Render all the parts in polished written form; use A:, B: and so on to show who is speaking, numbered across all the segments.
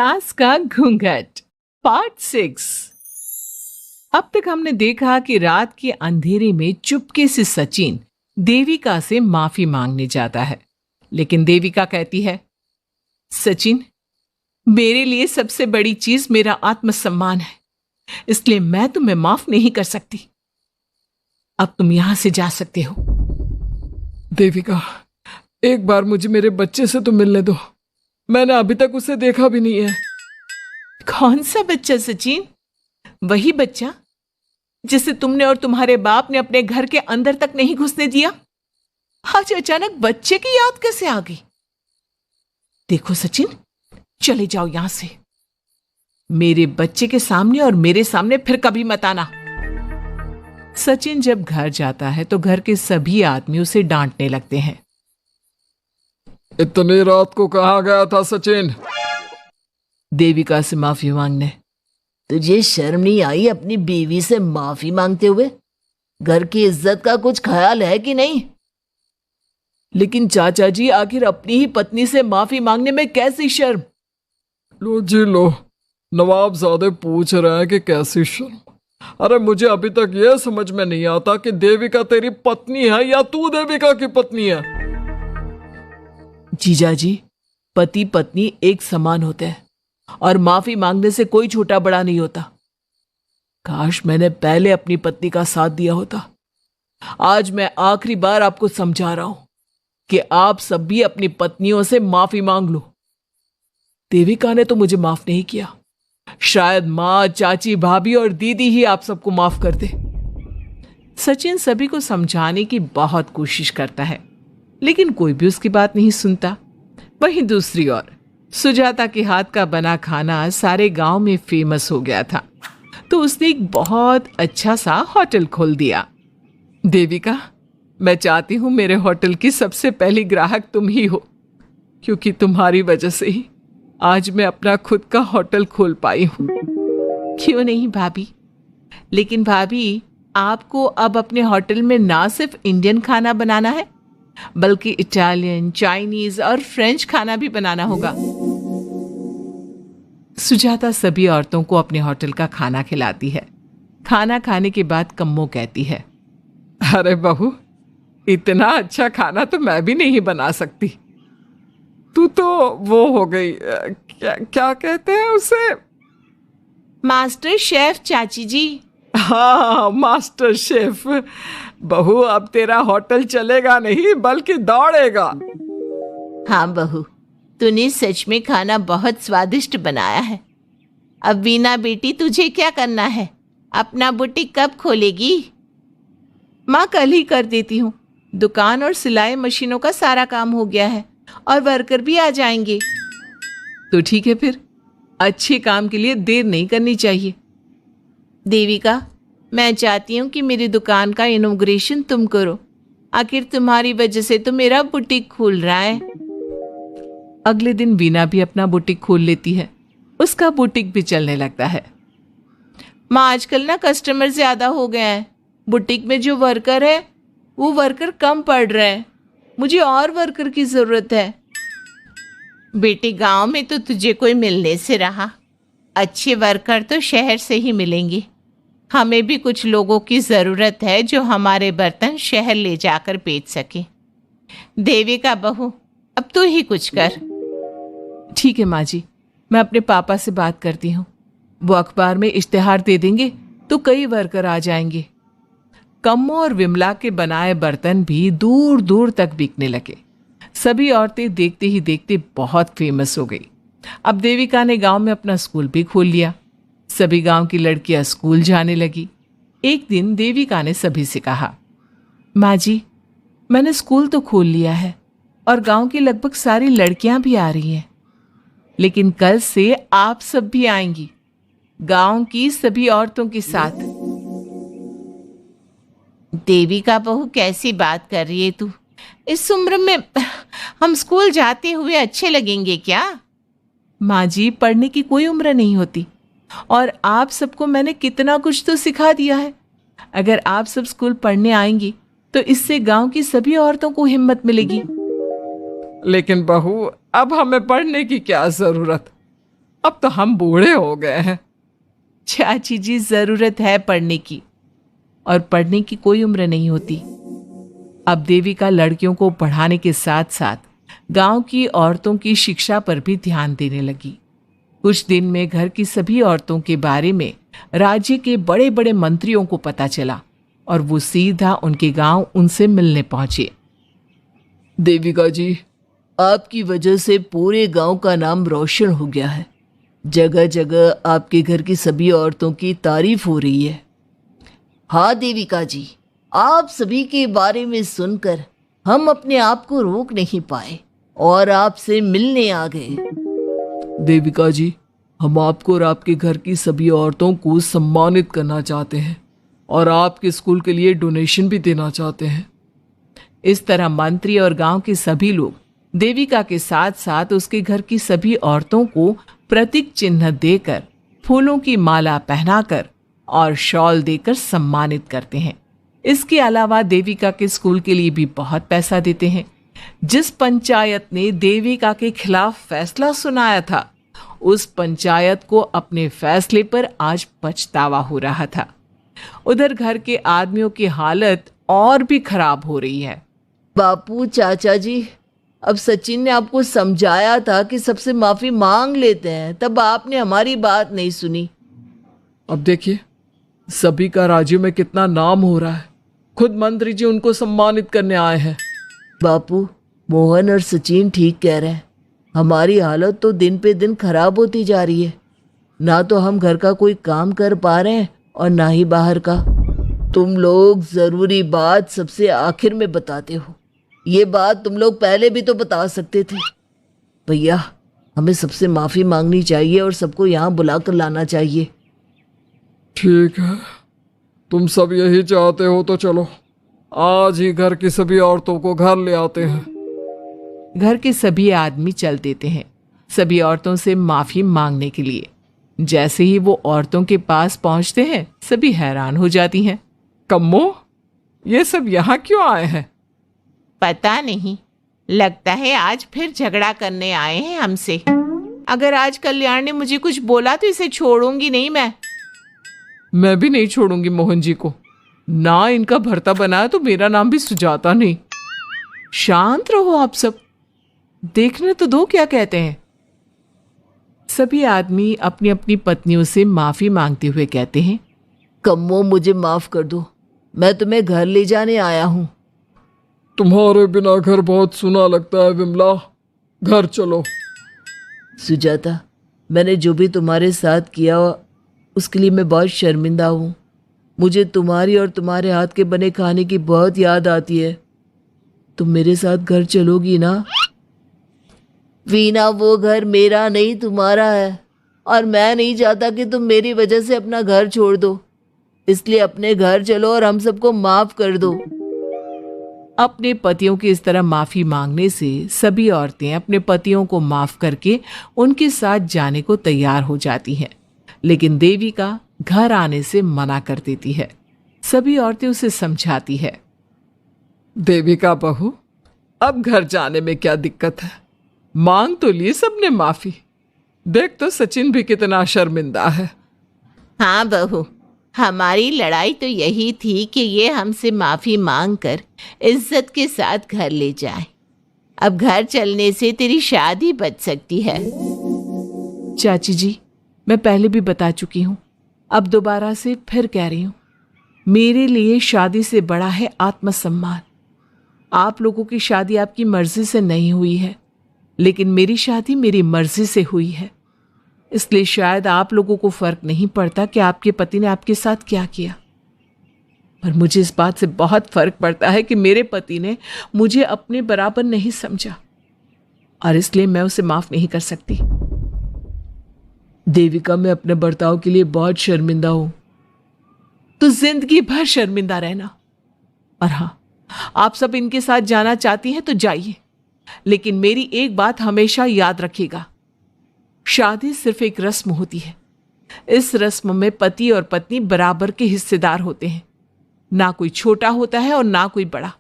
A: सास का घूंघट पार्ट 6। अब तक हमने देखा कि रात के अंधेरे में चुपके से सचिन देविका से माफी मांगने जाता है, लेकिन देविका कहती है, सचिन, मेरे लिए सबसे बड़ी चीज मेरा आत्मसम्मान है, इसलिए मैं तुम्हें माफ नहीं कर सकती। अब तुम यहां से जा सकते हो।
B: देविका, एक बार मुझे मेरे बच्चे से तो मिलने दो। मैंने अभी तक उसे देखा भी नहीं है।
A: कौन सा बच्चा सचिन? वही बच्चा जिसे तुमने और तुम्हारे बाप ने अपने घर के अंदर तक नहीं घुसने दिया। आज अचानक बच्चे की याद कैसे आ गई? देखो सचिन, चले जाओ यहां से। मेरे बच्चे के सामने और मेरे सामने फिर कभी मत आना। सचिन जब घर जाता है तो घर के सभी आदमी उसे डांटने लगते हैं।
B: इतनी रात को कहाँ गया था सचिन?
A: देविका से माफी मांगने।
C: तुझे शर्म नहीं आई अपनी बीवी से माफी मांगते हुए? घर की इज्जत का कुछ ख्याल है कि नहीं?
A: लेकिन चाचा जी, आखिर अपनी ही पत्नी से माफी मांगने में कैसी शर्म?
B: लो जी लो, नवाबजादे पूछ रहे हैं कि कैसी शर्म। अरे मुझे अभी तक यह समझ में नहीं आता कि देविका तेरी पत्नी है या तू देविका की पत्नी है।
A: जीजा जी, पति पत्नी एक समान होते हैं और माफी मांगने से कोई छोटा बड़ा नहीं होता। काश मैंने पहले अपनी पत्नी का साथ दिया होता। आज मैं आखिरी बार आपको समझा रहा हूं कि आप सब भी अपनी पत्नियों से माफी मांग लो। देविका ने तो मुझे माफ नहीं किया, शायद माँ, चाची, भाभी और दीदी ही आप सबको माफ कर दे। सचिन सभी को समझाने की बहुत कोशिश करता है, लेकिन कोई भी उसकी बात नहीं सुनता। वहीं दूसरी ओर सुजाता के हाथ का बना खाना सारे गांव में फेमस हो गया था, तो उसने एक बहुत अच्छा सा होटल खोल दिया। देविका, मैं चाहती हूं मेरे होटल की सबसे पहली ग्राहक तुम ही हो, क्योंकि तुम्हारी वजह से ही आज मैं अपना खुद का होटल खोल पाई हूं। क्यों नहीं भाभी? लेकिन भाभी, आपको अब अपने होटल में ना सिर्फ इंडियन खाना बनाना है, बल्कि इटालियन, चाइनीज और फ्रेंच खाना भी बनाना होगा। सुजाता सभी औरतों को अपने होटल का खाना खिलाती है। खाना खाने के बाद कम्मो कहती है,
B: अरे बहू, इतना अच्छा खाना तो मैं भी नहीं बना सकती। तू तो वो हो गई, क्या कहते हैं उसे?
A: मास्टर शेफ चाची जी।
B: हाँ, मास्टर शेफ। बहू, अब तेरा होटल चलेगा नहीं बल्कि दौड़ेगा।
C: हाँ बहू, तूने सच में खाना बहुत स्वादिष्ट बनाया है। अब वीना बेटी, तुझे क्या करना है? अपना बुटीक कब खोलेगी?
A: माँ, कल ही कर देती हूँ। दुकान और सिलाई मशीनों का सारा काम हो गया है और वर्कर भी आ जाएंगे। तो ठीक है, फिर अच्छे काम के लिए देर नहीं करनी चाहिए।
C: देविका, मैं चाहती हूँ कि मेरी दुकान का इनॉग्रेशन तुम करो। आखिर तुम्हारी वजह से तो मेरा बुटीक खुल रहा है।
A: अगले दिन वीना भी अपना बुटीक खोल लेती है। उसका बुटीक भी चलने लगता है।
C: माँ, आजकल ना कस्टमर ज्यादा हो गए हैं। बुटीक में जो वर्कर है वो वर्कर कम पड़ रहे हैं। मुझे और वर्कर की जरूरत है। बेटी, गांव में तो तुझे कोई मिलने से रहा। अच्छे वर्कर तो शहर से ही मिलेंगे। हमें भी कुछ लोगों की ज़रूरत है जो हमारे बर्तन शहर ले जाकर बेच सके। देविका बहू, अब तू ही कुछ कर।
A: ठीक है माँ जी, मैं अपने पापा से बात करती हूँ। वो अखबार में इश्तिहार दे देंगे तो कई वर्कर आ जाएंगे। कम्मो और विमला के बनाए बर्तन भी दूर दूर तक बिकने लगे। सभी औरतें देखते ही देखते बहुत फेमस हो गई। अब देविका ने गांव में अपना स्कूल भी खोल लिया। सभी गांव की लड़कियां स्कूल जाने लगी। एक दिन देविका ने सभी से कहा, माँ जी, मैंने स्कूल तो खोल लिया है और गांव की लगभग सारी लड़कियां भी आ रही हैं, लेकिन कल से आप सब भी आएंगी, गांव की सभी औरतों के साथ।
C: देविका बहू, कैसी बात कर रही है तू? इस उम्र में हम स्कूल जाते हुए अच्छे लगेंगे क्या?
A: माँ जी, पढ़ने की कोई उम्र नहीं होती और आप सबको मैंने कितना कुछ तो सिखा दिया है। अगर आप सब स्कूल पढ़ने आएंगी तो इससे गांव की सभी औरतों को हिम्मत मिलेगी।
B: लेकिन बहू, अब हमें पढ़ने की क्या जरूरत? अब तो हम बूढ़े हो गए हैं।
C: चाची जी, जरूरत है पढ़ने की, और पढ़ने की कोई उम्र नहीं होती। अब देविका लड़कियों को पढ़ाने के साथ साथ गांव की औरतों की शिक्षा पर भी ध्यान देने लगी। कुछ दिन में घर की सभी औरतों के बारे में राज्य के बड़े बड़े मंत्रियों को पता चला और वो सीधा उनके गांव उनसे मिलने पहुंचे।
A: देविका जी, आपकी वजह से पूरे गांव का नाम रोशन हो गया है। जगह जगह आपके घर की सभी औरतों की तारीफ हो रही है। हाँ देविका जी, आप सभी के बारे में सुनकर हम अपने आप को रोक नहीं पाए और आपसे मिलने आ गए। देविका जी, हम आपको और आपके घर की सभी औरतों को सम्मानित करना चाहते हैं और आपके स्कूल के लिए डोनेशन भी देना चाहते हैं।
C: इस तरह मंत्री और गांव के सभी लोग देविका के साथ साथ उसके घर की सभी औरतों को प्रतीक चिन्ह देकर, फूलों की माला पहनाकर और शॉल देकर सम्मानित करते हैं। इसके अलावा देविका के स्कूल के लिए भी बहुत पैसा देते हैं। जिस पंचायत ने देविका के खिलाफ फैसला सुनाया था, उस पंचायत को अपने फैसले पर आज पछतावा हो रहा था। उधर घर के आदमियों की हालत और भी खराब हो रही है।
A: बापू, चाचा जी, अब सचिन ने आपको समझाया था कि सबसे माफी मांग लेते हैं, तब आपने हमारी बात नहीं सुनी।
B: अब देखिए, सभी का राज्य में कितना नाम हो रहा है। खुद मंत्री जी उनको सम्मानित करने आए हैं।
A: बापू, मोहन और सचिन ठीक कह रहे हैं। हमारी हालत तो दिन पे दिन खराब होती जा रही है। ना तो हम घर का कोई काम कर पा रहे हैं और ना ही बाहर का। तुम लोग जरूरी बात सबसे आखिर में बताते हो। ये बात तुम लोग पहले भी तो बता सकते थे। भैया, हमें सबसे माफी मांगनी चाहिए और सबको यहाँ बुला कर लाना चाहिए।
B: ठीक है, तुम सब यही चाहते हो तो चलो, आज ही घर की सभी औरतों को घर ले आते हैं।
C: घर के सभी आदमी चल देते हैं सभी औरतों से माफी मांगने के लिए। जैसे ही वो औरतों के पास पहुंचते हैं, सभी हैरान हो जाती हैं।
B: कम्मो, ये सब यहाँ क्यों आए हैं?
C: पता नहीं, लगता है आज फिर झगड़ा करने आए हैं हमसे। अगर आज कल्याण ने मुझे कुछ बोला तो इसे छोड़ूंगी नहीं
B: मैं भी नहीं छोड़ूंगी मोहन जी को। ना इनका भरता बनाया तो मेरा नाम भी सुजाता नहीं।
C: शांत रहो आप सब, देखने तो दो क्या कहते हैं। सभी आदमी अपनी अपनी पत्नियों से माफी मांगते हुए कहते हैं,
A: कम्मो, मुझे माफ कर दो, मैं तुम्हें घर ले जाने आया हूँ।
B: तुम्हारे बिना घर बहुत सुना लगता है विमला, घर चलो।
A: सुजाता, मैंने जो भी तुम्हारे साथ किया उसके लिए मैं बहुत शर्मिंदा हूँ। मुझे तुम्हारी और तुम्हारे हाथ के बने खाने की बहुत याद आती है। तुम मेरे साथ घर चलोगी ना? वीना, वो घर मेरा नहीं तुम्हारा है और मैं नहीं चाहता कि तुम मेरी वजह से अपना घर छोड़ दो। इसलिए अपने घर चलो और हम सबको माफ कर दो।
C: अपने पतियों की इस तरह माफी मांगने से सभी औरतें अपने पतियों को माफ करके उनके साथ जाने को तैयार हो जाती हैं। लेकिन देविका घर आने से मना कर देती है। सभी औरतें उसे समझाती है,
B: देविका बहू, अब घर जाने में क्या दिक्कत है? मांग तो ली सबने माफी। देख तो सचिन भी कितना शर्मिंदा है।
C: हाँ बहू, हमारी लड़ाई तो यही थी कि ये हमसे माफी मांगकर इज्जत के साथ घर ले जाए। अब घर चलने से तेरी शादी बच सकती है। चाची जी, मैं पहले भी बता चुकी हूँ, अब दोबारा से फिर कह रही हूँ, मेरे लिए शादी से बड़ा है आत्मसम्मान। आप लोगों की शादी आपकी मर्जी से नहीं हुई है, लेकिन मेरी शादी मेरी मर्जी से हुई है। इसलिए शायद आप लोगों को फर्क नहीं पड़ता कि आपके पति ने आपके साथ क्या किया, पर मुझे इस बात से बहुत फर्क पड़ता है कि मेरे पति ने मुझे अपने बराबर नहीं समझा और इसलिए मैं उसे माफ नहीं कर सकती।
A: देविका, मैं अपने बर्ताव के लिए बहुत शर्मिंदा हूं।
C: तो जिंदगी भर शर्मिंदा रहना। और हाँ, आप सब इनके साथ जाना चाहती हैं तो जाइए, लेकिन मेरी एक बात हमेशा याद रखिएगा, शादी सिर्फ एक रस्म होती है। इस रस्म में पति और पत्नी बराबर के हिस्सेदार होते हैं, ना कोई छोटा होता है और ना कोई बड़ा।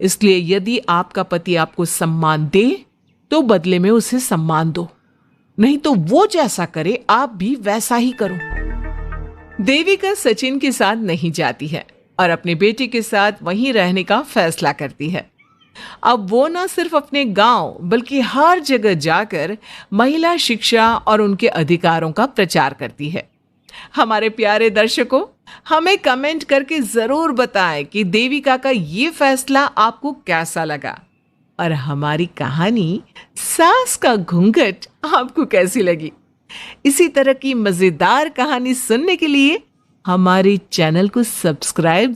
C: इसलिए यदि आपका पति आपको सम्मान दे तो बदले में उसे सम्मान दो,
A: नहीं तो वो जैसा करे आप भी वैसा ही करो।
C: देविका सचिन के साथ नहीं जाती है और अपने बेटे के साथ वहीं रहने का फैसला करती है। अब वो न सिर्फ अपने गांव बल्कि हर जगह जाकर महिला शिक्षा और उनके अधिकारों का प्रचार करती है। हमारे प्यारे दर्शकों, हमें कमेंट करके जरूर बताएं कि देविका का ये फैसला आपको कैसा लगा और हमारी कहानी सास का घूंघट आपको कैसी लगी। इसी तरह की मजेदार कहानी सुनने के लिए हमारे चैनल को सब्सक्राइब